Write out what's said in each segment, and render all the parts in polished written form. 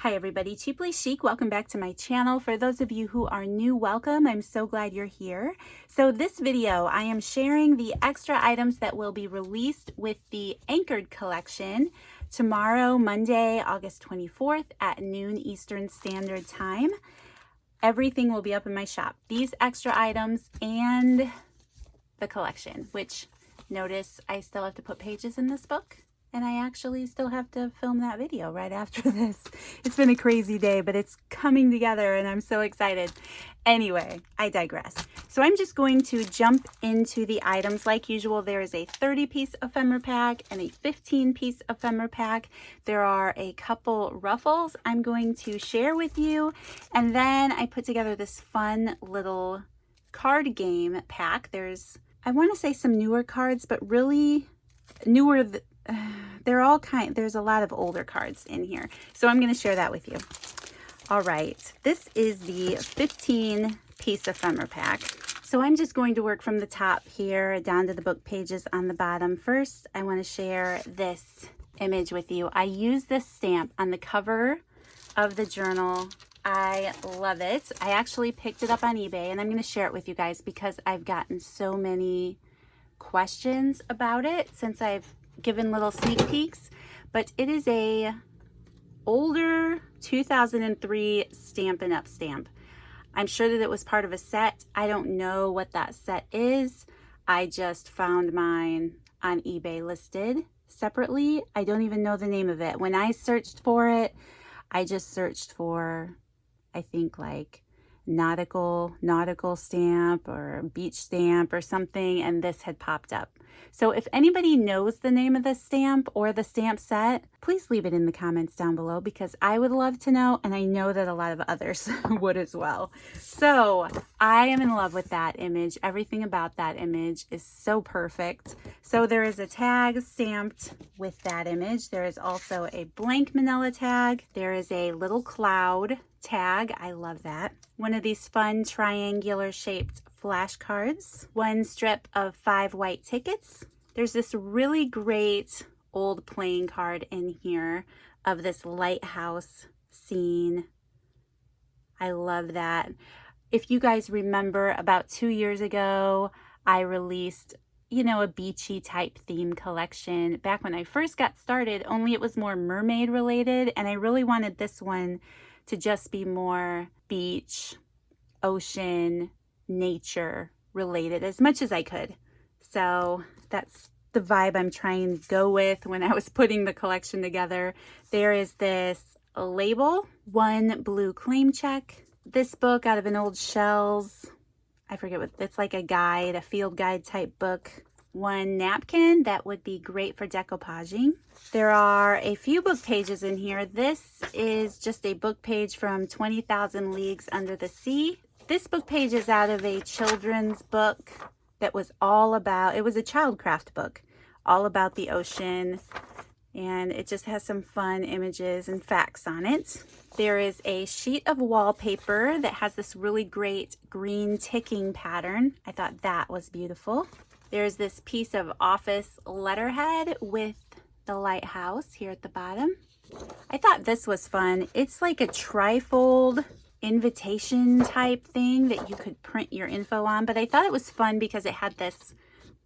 Hi everybody, Cheaply Chic. Welcome back to my channel. For those of you who are new, welcome. I'm so glad you're here. So this video, I am sharing the extra items that will be released with the Anchored collection tomorrow, Monday, August 24th at noon Eastern Standard Time. Everything will be up in my shop. These extra items and the collection, which notice I still have to put pages in this book. And I actually still have to film that video right after this. It's been a crazy day, but it's coming together and I'm so excited. Anyway, I digress. So I'm just going to jump into the items like usual. There is a 30-piece ephemera pack and a 15-piece ephemera pack. There are a couple ruffles I'm going to share with you. And then I put together this fun little card game pack. There's, I want to say some newer cards, but really newer, they're all there's a lot of older cards in here. So I'm going to share that with you. All right, this is the 15-piece ephemera pack. So I'm just going to work from the top here down to the book pages on the bottom. First, I want to share this image with you. I use this stamp on the cover of the journal. I love it. I actually picked it up on eBay and I'm going to share it with you guys because I've gotten so many questions about it since I've given little sneak peeks, but it is a older 2003 Stampin' Up! Stamp. I'm sure that it was part of a set. I don't know what that set is. I just found mine on eBay listed separately. I don't even know the name of it. When I searched for it, I just searched for, I think like nautical stamp or beach stamp or something, and this had popped up. So if anybody knows the name of the stamp or the stamp set, please leave it in the comments down below because I would love to know, and I know that a lot of others would as well. So I am in love with that image. Everything about that image is so perfect. So there is a tag stamped with that image. There is also a blank manila tag. There is a little cloud tag. I love that. One of these fun triangular shaped flashcards. One strip of 5 white tickets. There's this really great old playing card in here of this lighthouse scene. I love that. If you guys remember, about 2 years ago, I released, you know, a beachy type theme collection back when I first got started, only it was more mermaid related, and I really wanted this one to just be more beach, ocean, nature related as much as I could. So that's the vibe I'm trying to go with when I was putting the collection together. There is this label, one blue claim check. This book out of an old shells, I forget what, it's like a guide, a field guide type book. One napkin that would be great for decoupaging. There are a few book pages in here. This is just a book page from 20,000 Leagues Under the Sea. This book page is out of a children's book that was all about, it was a childcraft book, all about the ocean. And it just has some fun images and facts on it. There is a sheet of wallpaper that has this really great green ticking pattern. I thought that was beautiful. There's this piece of office letterhead with the lighthouse here at the bottom. I thought this was fun. It's like a trifold invitation type thing that you could print your info on, but I thought it was fun because it had this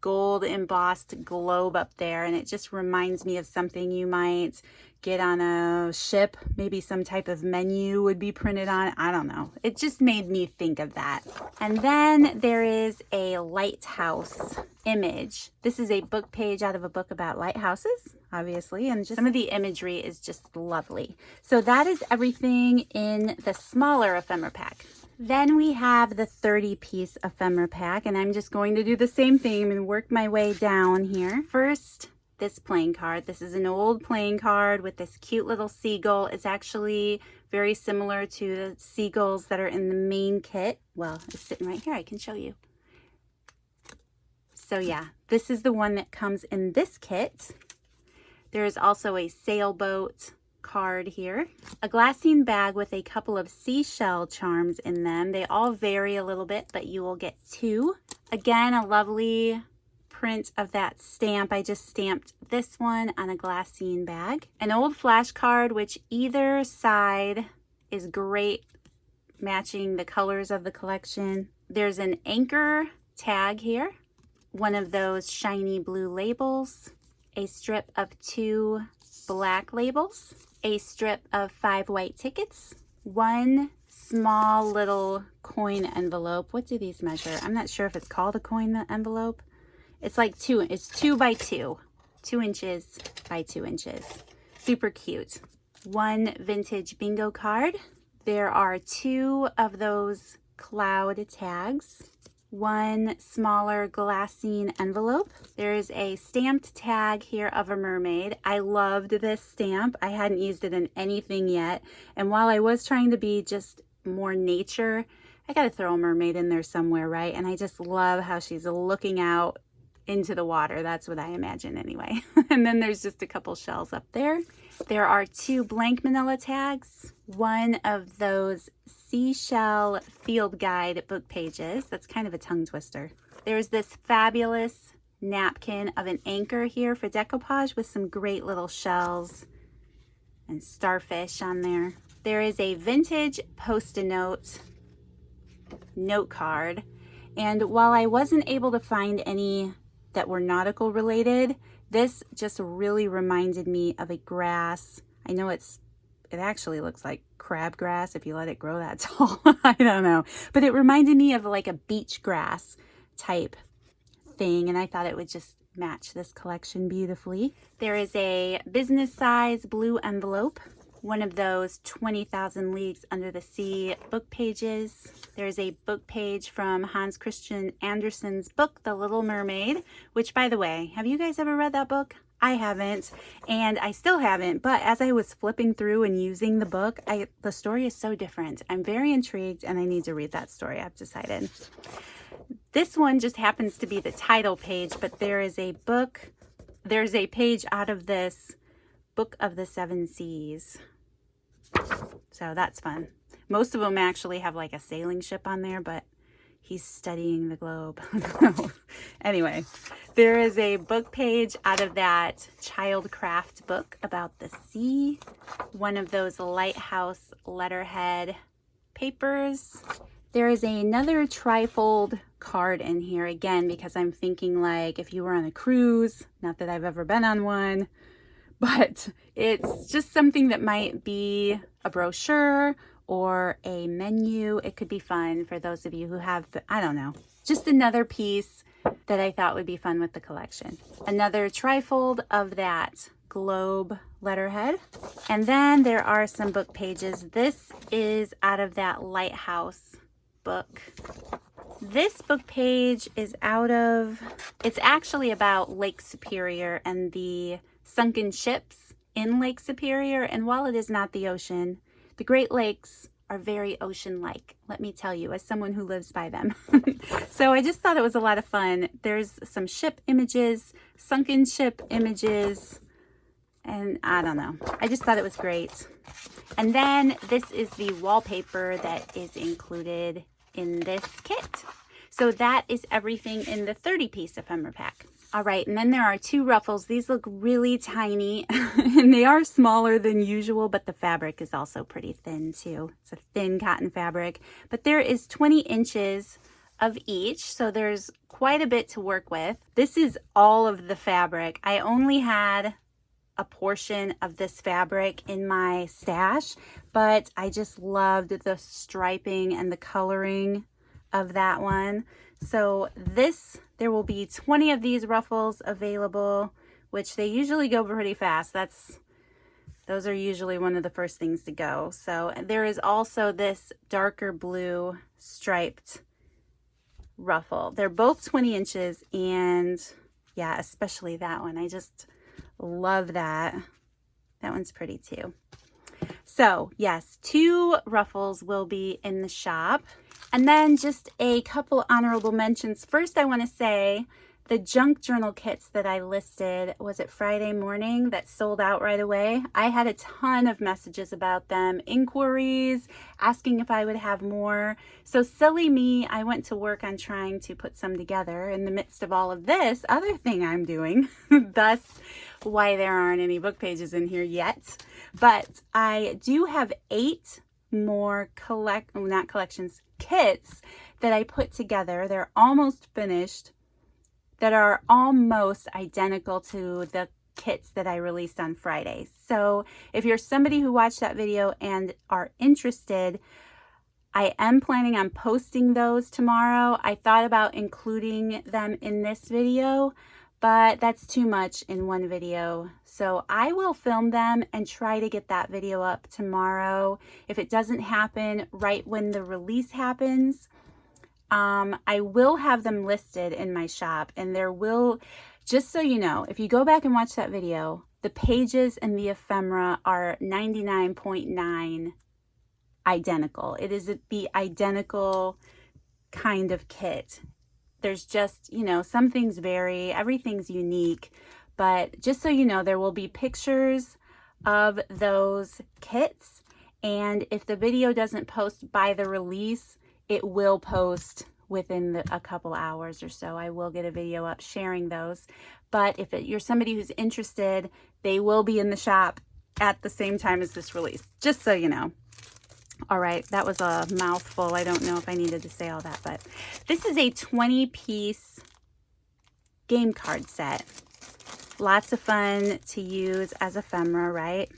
gold embossed globe up there, and it just reminds me of something you might get on a ship. Maybe some type of menu would be printed on it. I don't know. It just made me think of that. And then there is a lighthouse image. This is a book page out of a book about lighthouses, obviously, and just some of the imagery is just lovely. So that is everything in the smaller ephemera pack. Then we have the 30-piece ephemera pack, and I'm just going to do the same thing and work my way down here. First, this playing card. This is an old playing card with this cute little seagull. It's actually very similar to the seagulls that are in the main kit. Well, it's sitting right here. I can show you. So yeah, this is the one that comes in this kit. There is also a sailboat card here, a glassine bag with a couple of seashell charms in them. They all vary a little bit, but you will get 2. Again, a lovely print of that stamp. I just stamped this one on a glassine bag. An old flashcard, which either side is great, matching the colors of the collection. There's an anchor tag here, one of those shiny blue labels, a strip of 2 black labels, a strip of 5 white tickets, one small little coin envelope. What do these measure? I'm not sure if it's called a coin envelope. It's like it's 2 by 2, 2 inches by 2 inches. Super cute. One vintage bingo card. There are 2 of those cloud tags. One smaller glassine envelope. There's a stamped tag here of a mermaid. I loved this stamp. I hadn't used it in anything yet. And while I was trying to be just more nature, I gotta throw a mermaid in there somewhere, right? And I just love how she's looking out into the water. That's what I imagine anyway. And then there's just a couple shells up there. There are 2 blank manila tags, one of those seashell field guide book pages. That's kind of a tongue twister. There's this fabulous napkin of an anchor here for decoupage with some great little shells and starfish on there. There is a vintage Post-it note card. And while I wasn't able to find any that were nautical related, this just really reminded me of a grass. I know it actually looks like crabgrass if you let it grow that tall. I don't know. But it reminded me of like a beach grass type thing, and I thought it would just match this collection beautifully. There is a business size blue envelope, one of those 20,000 Leagues Under the Sea book pages. There's a book page from Hans Christian Andersen's book, The Little Mermaid, which, by the way, have you guys ever read that book? I haven't, and I still haven't, but as I was flipping through and using the book, the story is so different. I'm very intrigued, and I need to read that story, I've decided. This one just happens to be the title page, but there's a page out of this Book of the Seven Seas. So that's fun. Most of them actually have like a sailing ship on there, but he's studying the globe. Anyway, there is a book page out of that Childcraft book about the sea. One of those lighthouse letterhead papers. There is another trifold card in here again, because I'm thinking like if you were on a cruise, not that I've ever been on one, but it's just something that might be a brochure or a menu. It could be fun for those of you who have, I don't know, just another piece that I thought would be fun with the collection. Another trifold of that globe letterhead. And then there are some book pages. This is out of that lighthouse book. This book page is it's actually about Lake Superior and the sunken ships in Lake Superior. And while it is not the ocean, the Great Lakes are very ocean-like, let me tell you, as someone who lives by them. So I just thought it was a lot of fun. There's some ship images, sunken ship images, and I don't know. I just thought it was great. And then this is the wallpaper that is included in this kit. So that is everything in the 30-piece ephemera pack. All right, and then there are 2 ruffles. These look really tiny, and they are smaller than usual, but the fabric is also pretty thin too. It's a thin cotton fabric, but there is 20 inches of each, so there's quite a bit to work with. This is all of the fabric. I only had a portion of this fabric in my stash, but I just loved the striping and the coloring of that one. So there will be 20 of these ruffles available, which they usually go pretty fast. Those are usually one of the first things to go. So there is also this darker blue striped ruffle. They're both 20 inches, and yeah, especially that one. I just love that. That one's pretty too. So yes, 2 ruffles will be in the shop. And then just a couple honorable mentions. First, I want to say The junk journal kits that I listed, was it Friday morning, that sold out right away? I had a ton of messages about them, inquiries, asking if I would have more. So silly me, I went to work on trying to put some together in the midst of all of this other thing I'm doing. Thus why there aren't any book pages in here yet. But I do have 8 more kits that I put together. They're almost finished, that are almost identical to the kits that I released on Friday. So if you're somebody who watched that video and are interested, I am planning on posting those tomorrow. I thought about including them in this video, but that's too much in one video. So I will film them and try to get that video up tomorrow. If it doesn't happen right when the release happens, I will have them listed in my shop, and there will, just so you know, if you go back and watch that video, the pages and the ephemera are 99.9 identical. It is the identical kind of kit. There's just, you know, some things vary, everything's unique, but just so you know, there will be pictures of those kits, and if the video doesn't post by the release, it will post within a couple hours or so. I will get a video up sharing those. But if you're somebody who's interested, they will be in the shop at the same time as this release, just so you know. All right, that was a mouthful. I don't know if I needed to say all that, but this is a 20-piece game card set. Lots of fun to use as ephemera, right?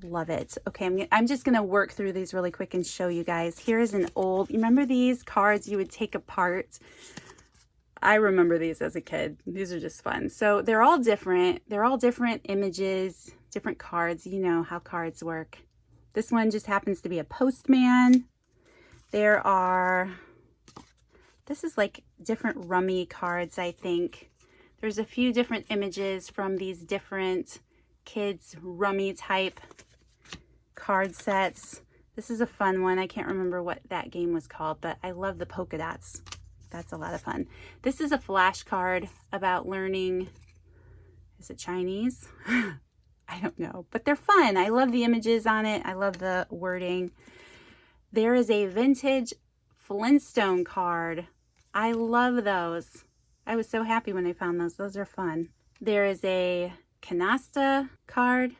Love it. Okay, I'm just going to work through these really quick and show you guys. Here is an old, you remember these cards you would take apart? I remember these as a kid. These are just fun. So they're all different. They're all different images, different cards. You know how cards work. This one just happens to be a postman. There are, this is like different rummy cards, I think. There's a few different images from these different kids rummy type card sets. This is a fun one. I can't remember what that game was called, but I love the polka dots. That's a lot of fun. This is a flashcard about learning, is it Chinese? I don't know, but they're fun. I love the images on it. I love the wording. There is a vintage Flintstone card. I love those. I was so happy when I found those. Those are fun. There is a canasta card.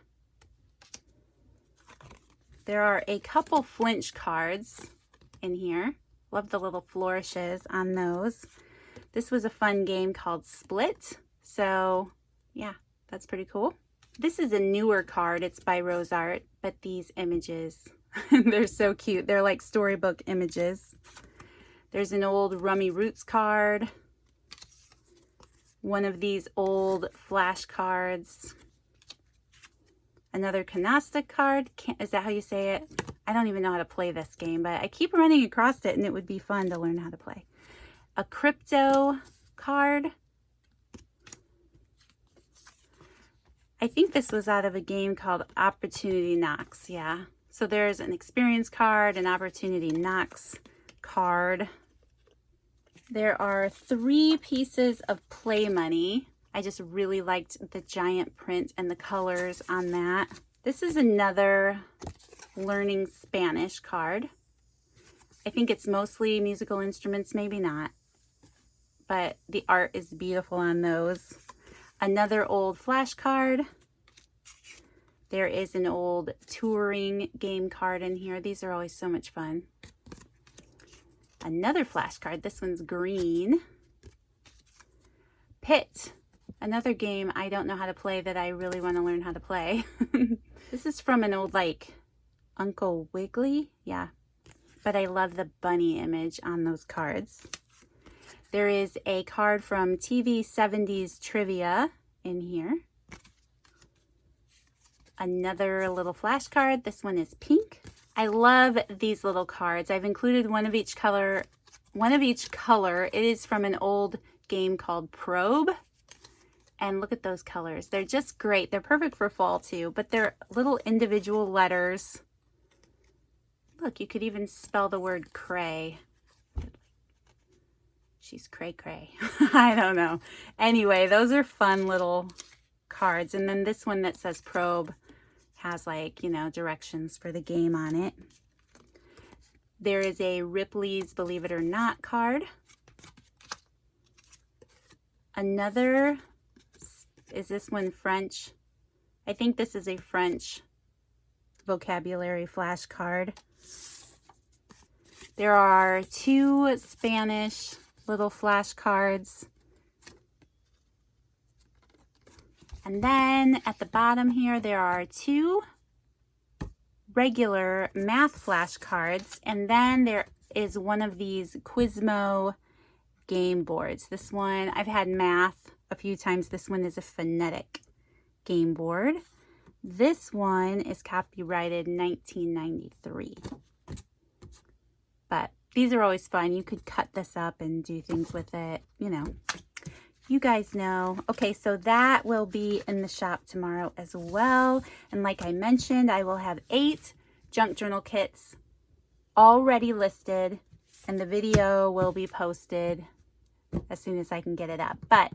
There are a couple flinch cards in here. Love the little flourishes on those. This was a fun game called Split. So yeah, that's pretty cool. This is a newer card. It's by Rose Art, but these images, they're so cute. They're like storybook images. There's an old Rummy Roots card. One of these old flashcards. Another canasta card. Is that how you say it? I don't even know how to play this game, but I keep running across it and it would be fun to learn how to play. A crypto card. I think this was out of a game called Opportunity Knocks. Yeah. So there's an experience card, an Opportunity Knocks card. There are 3 pieces of play money. I just really liked the giant print and the colors on that. This is another learning Spanish card. I think it's mostly musical instruments, maybe not, but the art is beautiful on those. Another old flashcard. There is an old touring game card in here. These are always so much fun. Another flashcard. This one's green. Pit. Another game I don't know how to play that I really want to learn how to play. This is from an old, like, Uncle Wiggily. Yeah. But I love the bunny image on those cards. There is a card from TV 70s Trivia in here. Another little flashcard. This one is pink. I love these little cards. I've included one of each color. It is from an old game called Probe. And look at those colors. They're just great. They're perfect for fall too, but they're little individual letters. Look, you could even spell the word cray. She's cray cray. I don't know. Anyway, those are fun little cards. And then this one that says probe has, like, you know, directions for the game on it. There is a Ripley's Believe It or Not card. Another, is this one French? I think this is a French vocabulary flashcard. There are 2 Spanish little flashcards. And then at the bottom here, there are 2 regular math flashcards. And then there is one of these Quizmo game boards. This one, I've had math a few times. This one is a phonetic game board. This one is copyrighted 1993. But these are always fun. You could cut this up and do things with it, you know. You guys know. Okay, so that will be in the shop tomorrow as well. And like I mentioned, I will have 8 junk journal kits already listed, and the video will be posted as soon as I can get it up. But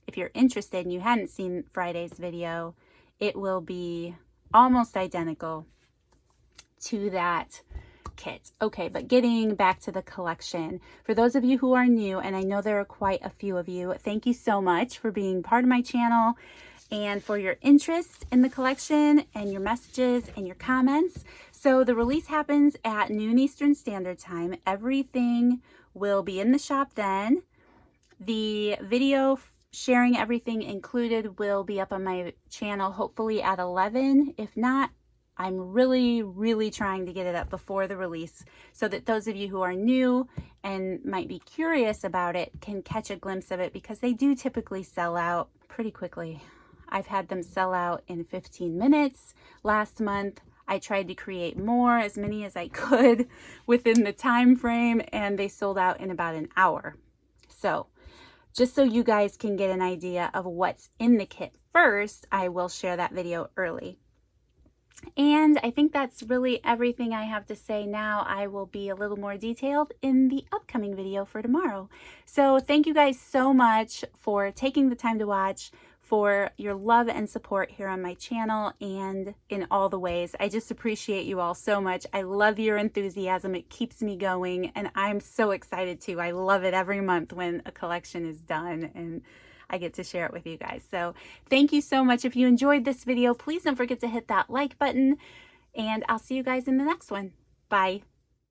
if you're interested and you hadn't seen Friday's video, it will be almost identical to that kit. Okay, but getting back to the collection, for those of you who are new, and I know there are quite a few of you, thank you so much for being part of my channel and for your interest in the collection and your messages and your comments. So the release happens at noon Eastern Standard Time. Everything will be in the shop then. The video sharing everything included will be up on my channel hopefully at 11. If not, I'm really trying to get it up before the release so that those of you who are new and might be curious about it can catch a glimpse of it, because they do typically sell out pretty quickly. I've had them sell out in 15 minutes. Last month, I tried to create more, as many as I could within the time frame, and they sold out in about an hour. So just so you guys can get an idea of what's in the kit first, I will share that video early. And I think that's really everything I have to say now. I will be a little more detailed in the upcoming video for tomorrow. So thank you guys so much for taking the time to watch, for your love and support here on my channel and in all the ways. I just appreciate you all so much. I love your enthusiasm. It keeps me going, and I'm so excited too. I love it every month when a collection is done and I get to share it with you guys. So thank you so much. If you enjoyed this video, please don't forget to hit that like button, and I'll see you guys in the next one. Bye.